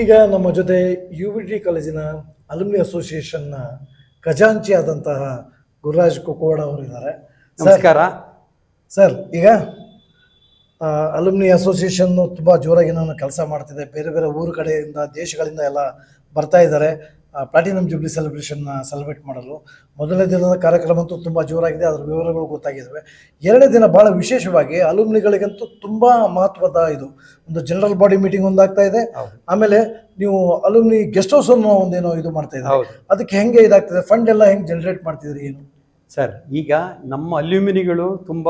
ಈಗ ನಮ್ಮ ಜೊತೆ UBT ಕಾಲೇಜಿನ ಅಲುಮ್ನಿ ಅಸೋಸಿಯೇಷನ್ನ ಖಜಾಂಚಿ ಆದಂತಹ ಗುರುರಾಜ್ ಕುಕೋಡ ಅವರಿದ್ದಾರೆ. ನಮಸ್ಕಾರ ಸರ್. ಈಗ ಅಲುಮ್ನಿ ಅಸೋಸಿಯೇಷನ್ ತುಂಬ ಜೋರಾಗಿ ನಾನು ಕೆಲಸ ಮಾಡ್ತಿದೆ. ಬೇರೆ ಬೇರೆ ಊರು ಕಡೆಯಿಂದ ದೇಶಗಳಿಂದ ಎಲ್ಲ ಬರ್ತಾ ಇದ್ದಾರೆ ಪ್ಲಾಟಿನಮ್ ಜೂಬ್ಲಿ ಸೆಲೆಬ್ರೇಷನ್ನ ಸೆಲೆಬ್ರೇಟ್ ಮಾಡಲು. ಮೊದಲನೇ ದಿನದ ಕಾರ್ಯಕ್ರಮ ಅಂತೂ ತುಂಬ ಜೋರಾಗಿದೆ, ಅದರ ವಿವರಗಳು ಗೊತ್ತಾಗಿದ್ದಾವೆ. ಎರಡನೇ ದಿನ ಭಾಳ ವಿಶೇಷವಾಗಿ ಅಲುಮ್ನಿಗಳಿಗಂತೂ ತುಂಬ ಮಹತ್ವದ ಇದು ಒಂದು ಜನರಲ್ ಬಾಡಿ ಮೀಟಿಂಗ್ ಒಂದಾಗ್ತಾ ಇದೆ. ಆಮೇಲೆ ನೀವು ಅಲುಮ್ನಿ ಗೆಸ್ಟ್ ಹೌಸ್ ಅನ್ನೋ ಒಂದೇನೋ ಇದು ಮಾಡ್ತಾ ಇದ್ದಾರೆ. ಅದಕ್ಕೆ ಹೆಂಗೆ ಇದಾಗ್ತದೆ, ಫಂಡ್ ಎಲ್ಲ ಹೆಂಗೆ ಜನರೇಟ್ ಮಾಡ್ತಿದ್ರಿ ಏನು ಸರ್? ಈಗ ನಮ್ಮ ಅಲ್ಯೂಮಿನಿಗಳು ತುಂಬ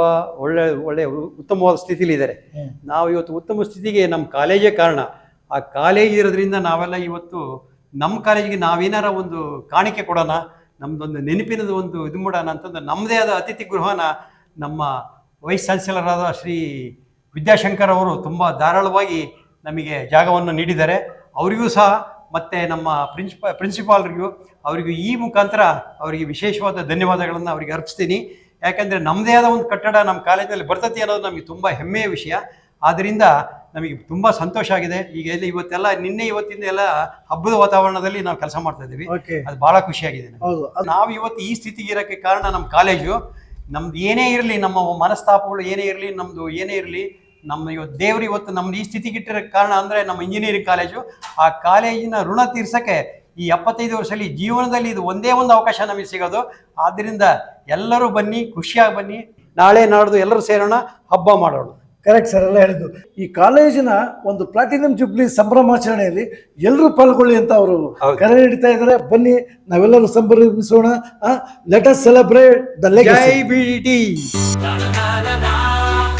ಒಳ್ಳೆ ಉತ್ತಮವಾದ ಸ್ಥಿತಿಲಿ ಇದ್ದಾರೆ. ನಾವು ಇವತ್ತು ಉತ್ತಮ ಸ್ಥಿತಿಗೆ ನಮ್ಮ ಕಾಲೇಜೇ ಕಾರಣ. ಆ ಕಾಲೇಜ್ ಇರೋದ್ರಿಂದ ನಾವೆಲ್ಲ ಇವತ್ತು ನಮ್ಮ ಕಾಲೇಜಿಗೆ ನಾವೇನಾರ ಒಂದು ಕಾಣಿಕೆ ಕೊಡೋಣ, ನಮ್ಮದೊಂದು ನೆನಪಿನದು ಒಂದು ಇದು ಮಾಡೋಣ ಅಂತಂದು ನಮ್ಮದೇ ಆದ ಅತಿಥಿ ಗೃಹನ ನಮ್ಮ ವೈಸ್ ಚಾನ್ಸಲರ್ ಆದ ಶ್ರೀ ವಿದ್ಯಾಶಂಕರ್ ಅವರು ತುಂಬ ಧಾರಾಳವಾಗಿ ನಮಗೆ ಜಾಗವನ್ನು ನೀಡಿದ್ದಾರೆ. ಅವರಿಗೂ ಸಹ ಮತ್ತು ನಮ್ಮ ಪ್ರಿನ್ಸಿಪಾಲ್ರಿಗೂ ಅವರಿಗೂ ಈ ಮುಖಾಂತರ ಅವರಿಗೆ ವಿಶೇಷವಾದ ಧನ್ಯವಾದಗಳನ್ನು ಅವರಿಗೆ ಅರ್ಪಿಸ್ತೀನಿ. ಯಾಕಂದರೆ ನಮ್ಮದೇ ಆದ ಒಂದು ಕಟ್ಟಡ ನಮ್ಮ ಕಾಲೇಜಲ್ಲಿ ಬರ್ತತಿ ಅನ್ನೋದು ನಮಗೆ ತುಂಬ ಹೆಮ್ಮೆಯ ವಿಷಯ. ಆದ್ದರಿಂದ ನಮಗೆ ತುಂಬ ಸಂತೋಷ ಆಗಿದೆ. ಈಗ ಇಲ್ಲಿ ಇವತ್ತೆಲ್ಲ ನಿನ್ನೆ ಇವತ್ತಿಂದ ಎಲ್ಲ ಹಬ್ಬದ ವಾತಾವರಣದಲ್ಲಿ ನಾವು ಕೆಲಸ ಮಾಡ್ತಾ ಇದ್ದೀವಿ. ಅದು ಭಾಳ ಖುಷಿಯಾಗಿದೆ. ನಾವು ಇವತ್ತು ಈ ಸ್ಥಿತಿಗೆ ಇರೋಕ್ಕೆ ಕಾರಣ ನಮ್ಮ ಕಾಲೇಜು. ನಮ್ದು ಏನೇ ಇರಲಿ, ನಮ್ಮ ಮನಸ್ತಾಪಗಳು ಏನೇ ಇರಲಿ, ನಮ್ಮದು ಏನೇ ಇರಲಿ, ನಮ್ಮ ಇವತ್ತು ದೇವರು ಇವತ್ತು ನಮ್ದು ಈ ಸ್ಥಿತಿಗೆ ಇಟ್ಟಿರೋಕ್ಕೆ ಕಾರಣ ಅಂದರೆ ನಮ್ಮ ಇಂಜಿನಿಯರಿಂಗ್ ಕಾಲೇಜು. ಆ ಕಾಲೇಜಿನ ಋಣ ತೀರ್ಸೋಕ್ಕೆ ಈ 75 ವರ್ಷದಲ್ಲಿ ಜೀವನದಲ್ಲಿ ಇದು ಒಂದೇ ಒಂದು ಅವಕಾಶ ನಮಗೆ ಸಿಗೋದು. ಆದ್ದರಿಂದ ಎಲ್ಲರೂ ಬನ್ನಿ, ಖುಷಿಯಾಗಿ ಬನ್ನಿ. ನಾಳೆ ನಾಡ್ದು ಎಲ್ಲರೂ ಸೇರೋಣ, ಹಬ್ಬ ಮಾಡೋಣ. ಕರೆಕ್ಟ್ ಸರ್, ಎಲ್ಲ ಹೇಳಿದ್ದು. ಈ ಕಾಲೇಜಿನ ಒಂದು ಪ್ಲಾಟಿನಮ್ ಜೂಬ್ಲಿ ಸಂಭ್ರಮಾಚರಣೆಯಲ್ಲಿ ಎಲ್ಲರೂ ಪಾಲ್ಗೊಳ್ಳಿ ಅಂತ ಅವರು ಕರೆ ನೀಡ್ತಾ ಇದ್ದಾರೆ. ಬನ್ನಿ, ನಾವೆಲ್ಲರೂ ಸಂಭ್ರಮಿಸೋಣ. Let us celebrate the legacy. ಜೈ BDT.